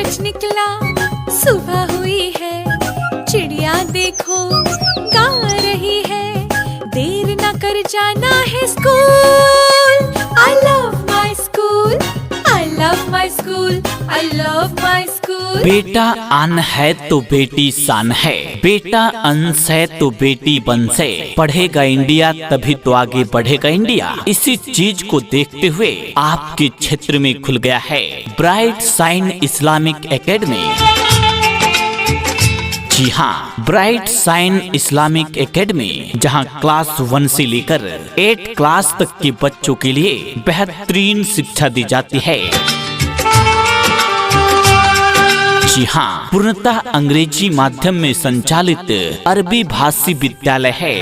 सूरज निकला, सुबह हुई है, चिड़िया देखो गा रही है, देर न कर जाना है school. I love my school, I love my school, I love my school। बेटा अन्न है तो बेटी शान है, बेटा अंश है तो बेटी वंश है। पढ़ेगा इंडिया तभी तो आगे बढ़ेगा इंडिया। इसी चीज को देखते हुए आपके क्षेत्र में खुल गया है ब्राइट साइन इस्लामिक एकेडमी। जी हाँ, ब्राइट साइन इस्लामिक एकेडमी, जहाँ क्लास 1 से लेकर 8 क्लास तक के बच्चों के लिए बेहतरीन शिक्षा दी जाती है। जी हाँ, पूर्णतः अंग्रेजी माध्यम में संचालित अरबी भाषी विद्यालय है।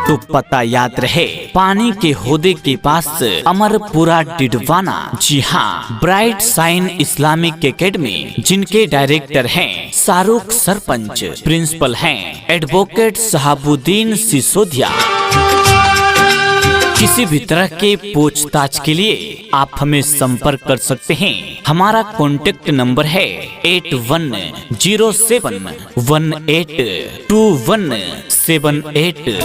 तो पता याद रहे, पानी के होदे के पास अमरपुरा डिडवाना। जी हाँ, ब्राइट साइन इस्लामिक एकेडमी, जिनके डायरेक्टर हैं शाहरुख सरपंच, प्रिंसिपल हैं एडवोकेट शहाबुद्दीन सिसोदिया। किसी भी तरह के पूछताछ के लिए आप हमें संपर्क कर सकते हैं। हमारा कॉन्टेक्ट नंबर है 8107182178।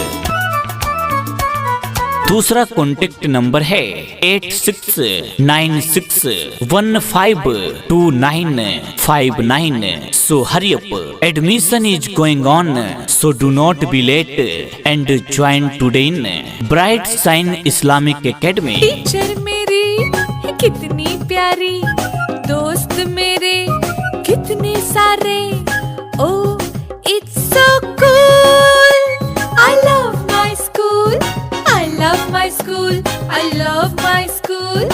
दूसरा कॉन्टेक्ट नंबर है 8696152959। So hurry up, admission is going on, so do not be late and join today in Bright Sign Islamic Academy। Teacher मेरी कितनी प्यारी, दोस्त मेरे कितने सारे, oh it's so cool। I love my school, I love my school, I love my school,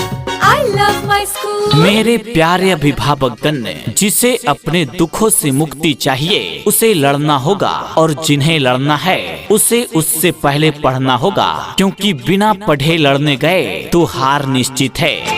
I love my school। मेरे प्यारे अभिभावकगण, जिसे अपने दुखों से मुक्ति चाहिए उसे लड़ना होगा, और जिन्हें लड़ना है उसे उससे पहले पढ़ना होगा, क्योंकि बिना पढ़े लड़ने गए तो हार निश्चित है।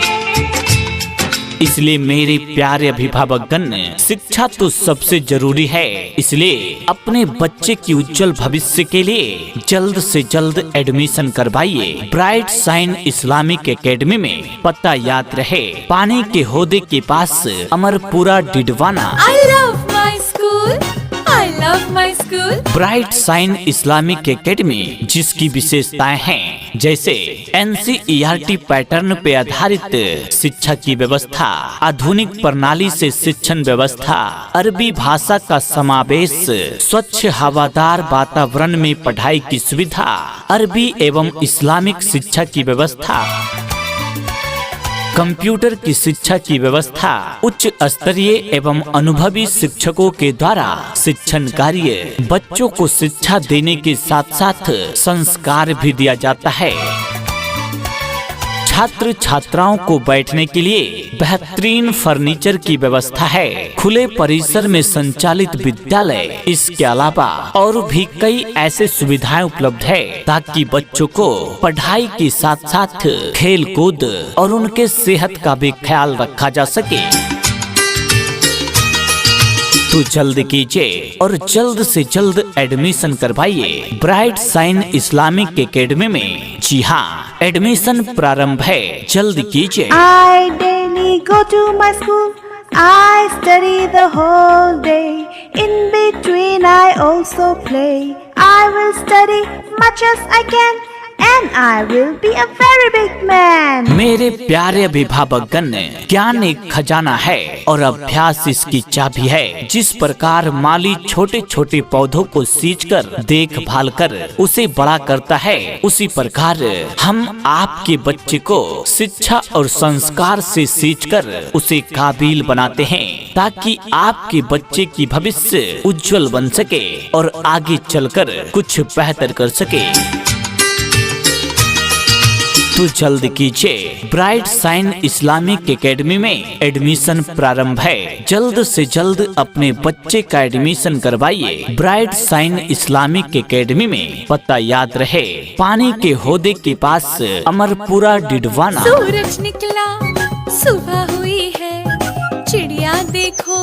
इसलिए मेरे प्यारे अभिभावकगण, शिक्षा तो सबसे जरूरी है, इसलिए अपने बच्चे की उज्जवल भविष्य के लिए जल्द से जल्द एडमिशन करवाइए ब्राइट साइन इस्लामिक एकेडमी में। पता याद रहे, पानी के होदे के पास Amarpura Didwana. I love my school, I love my school। Bright Sign Islamic Academy, जिसकी विशेषताएं हैं जैसे NCERT पैटर्न पे आधारित शिक्षा की व्यवस्था, आधुनिक प्रणाली से शिक्षण व्यवस्था, अरबी भाषा का समावेश, स्वच्छ हवादार वातावरण में पढ़ाई की सुविधा, अरबी एवं इस्लामिक शिक्षा की व्यवस्था, कंप्यूटर की शिक्षा की व्यवस्था, उच्च स्तरीय एवं अनुभवी शिक्षकों के द्वारा शिक्षण कार्य, बच्चों को शिक्षा देने के साथ साथ संस्कार भी दिया जाता है। छात्र छात्राओं को बैठने के लिए बेहतरीन फर्नीचर की व्यवस्था है। खुले परिसर में संचालित विद्यालय, इसके अलावा और भी कई ऐसे सुविधाएं उपलब्ध है ताकि बच्चों को पढ़ाई के साथ साथ खेल कूद और उनके सेहत का भी ख्याल रखा जा सके। तो जल्द कीजिए और जल्द से जल्द एडमिशन करवाइए ब्राइट साइन इस्लामिक एकेडमी में। जी हाँ, एडमिशन प्रारंभ है, जल्द कीजिए। I daily go to my school, I study the whole day, in between I also play, I will study much as I can, and I will be a very big man। मेरे प्यारे अभिभावकगण, ज्ञान एक खजाना है और अभ्यास इसकी चाबी है। जिस प्रकार माली छोटे छोटे पौधों को सींचकर देखभाल कर उसे बड़ा करता है, उसी प्रकार हम आपके बच्चे को शिक्षा और संस्कार से सींचकर उसे काबिल बनाते हैं, ताकि आपके बच्चे की भविष्य उज्जवल बन सके और आगे चलकर कुछ बेहतर कर सके। तो जल्द कीजिए, ब्राइट साइन इस्लामिक एकेडमी में एडमिशन प्रारंभ है, जल्द से जल्द अपने बच्चे का एडमिशन करवाइए ब्राइट साइन इस्लामिक एकेडमी में। पता याद रहे, पानी के होदे के पास अमरपुरा डिडवाना। सूरज निकला, सुबह हुई है, चिड़िया देखो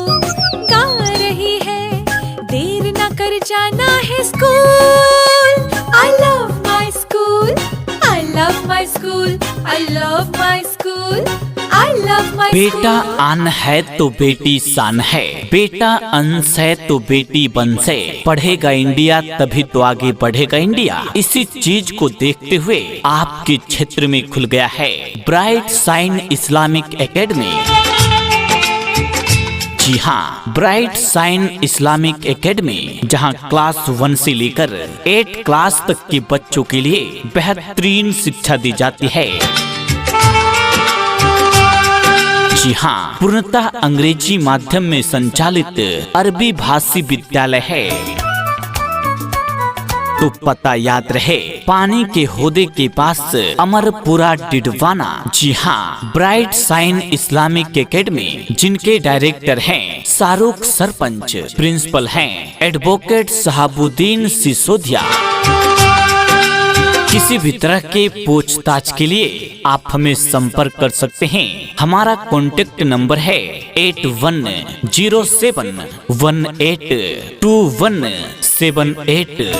गा रही है, देर न कर जाना है school. I love my school, I love my school, I love my school, I love my my बेटा school. अन्न है तो बेटी शान है, बेटा अंश है तो बेटी वंश है। पढ़ेगा इंडिया तभी तो आगे बढ़ेगा इंडिया। इसी चीज को देखते हुए आपके क्षेत्र में खुल गया है ब्राइट साइन इस्लामिक एकेडमी। जी हाँ, ब्राइट साइन इस्लामिक एकेडमी, जहाँ क्लास 1 से लेकर 8 क्लास तक के बच्चों के लिए बेहतरीन शिक्षा दी जाती है। जी हाँ, पूर्णतः अंग्रेजी माध्यम में संचालित अरबी भाषी विद्यालय है। तो पता याद रहे, पानी के होदे के पास अमरपुरा डिडवाना। जी हाँ, ब्राइट साइन इस्लामिक एकेडमी, जिनके डायरेक्टर हैं शाहरुख सरपंच, प्रिंसिपल हैं एडवोकेट शहाबुद्दीन सिसोदिया। किसी भी तरह के पूछताछ के लिए आप हमें संपर्क कर सकते हैं। हमारा कॉन्टेक्ट नंबर है 8107182178।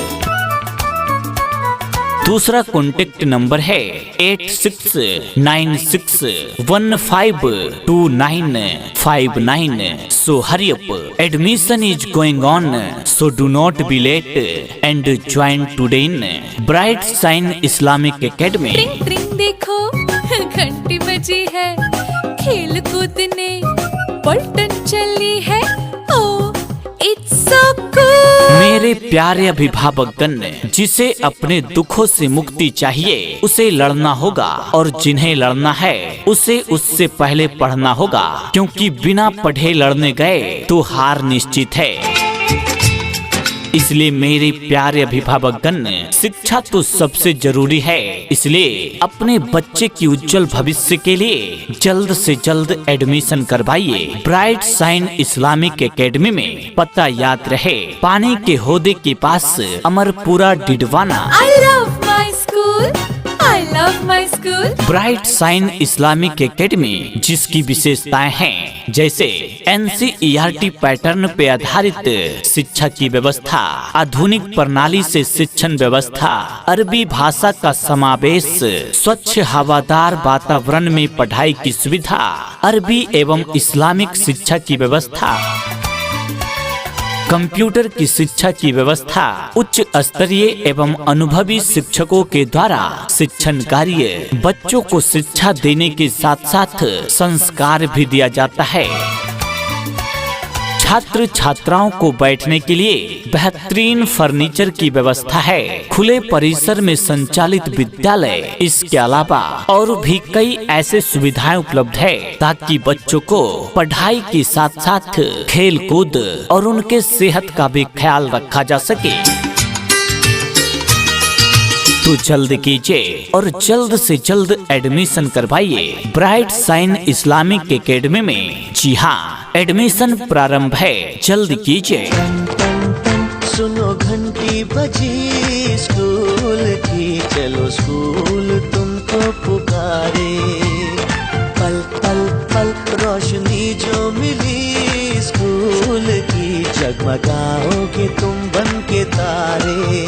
दूसरा कॉन्टेक्ट नंबर है 8696152959। So hurry up. Admission is going on. So do not be late and join today in Bright Sign Islamic Academy. ट्रिंग ट्रिंग देखो घंटी बजी है, खेल कूद ने पलटन चली है। Oh it's so cool. मेरे प्यारे अभिभावकगण, जिसे अपने दुखों से मुक्ति चाहिए उसे लड़ना होगा, और जिन्हें लड़ना है उसे उससे पहले पढ़ना होगा, क्योंकि बिना पढ़े लड़ने गए तो हार निश्चित है। इसलिए मेरे प्यारे अभिभावकगण, शिक्षा तो सबसे जरूरी है। इसलिए अपने बच्चे की उज्जवल भविष्य के लिए जल्द से जल्द एडमिशन करवाइए ब्राइट साइन इस्लामिक एकेडमी में। पता याद रहे, पानी के होदे के पास Amarpura Didwana. I love my school. I love my school. Bright Sign Islamic Academy, जिसकी विशेषताएं हैं जैसे NCERT पैटर्न पे आधारित शिक्षा की व्यवस्था, आधुनिक प्रणाली से शिक्षण व्यवस्था, अरबी भाषा का समावेश, स्वच्छ हवादार वातावरण में पढ़ाई की सुविधा, अरबी एवं इस्लामिक शिक्षा की व्यवस्था, कंप्यूटर की शिक्षा की व्यवस्था, उच्च स्तरीय एवं अनुभवी शिक्षकों के द्वारा शिक्षण कार्य, बच्चों को शिक्षा देने के साथ साथ संस्कार भी दिया जाता है। छात्र छात्राओं को बैठने के लिए बेहतरीन फर्नीचर की व्यवस्था है। खुले परिसर में संचालित विद्यालय, इसके अलावा और भी कई ऐसे सुविधाएं उपलब्ध है ताकि बच्चों को पढ़ाई के साथ साथ खेल कूद और उनके सेहत का भी ख्याल रखा जा सके। तो जल्द कीजिए और जल्द से जल्द एडमिशन करवाइए ब्राइट साइन इस्लामिक एकेडमी में। जी हाँ, एडमिशन प्रारंभ है, जल्द कीजिए। सुनो घंटी बजी स्कूल की, चलो स्कूल तुमको पुकारे। पल पल पल रोशनी जो मिली स्कूल की, जगमगाओगे तुम बन के तारे।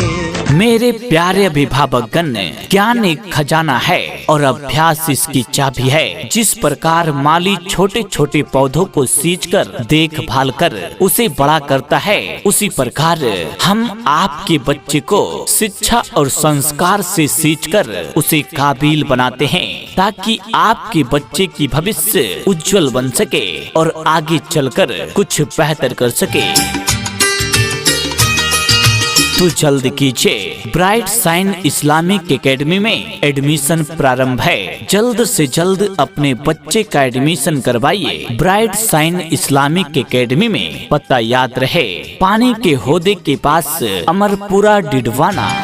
मेरे प्यारे अभिभावकगण, ज्ञान एक खजाना है और अभ्यास इसकी चाबी है। जिस प्रकार माली छोटे छोटे पौधों को सींचकर देखभाल कर उसे बड़ा करता है, उसी प्रकार हम आपके बच्चे को शिक्षा और संस्कार से सींचकर उसे काबिल बनाते हैं, ताकि आपके बच्चे की भविष्य उज्जवल बन सके और आगे चलकर कुछ बेहतर कर सके। तो जल्द कीजिए, ब्राइट साइन इस्लामिक एकेडमी में एडमिशन प्रारंभ है। जल्द से जल्द अपने बच्चे का एडमिशन करवाइए ब्राइट साइन इस्लामिक एकेडमी में। पता याद रहे, पानी के होदे के पास अमरपुरा डिडवाना।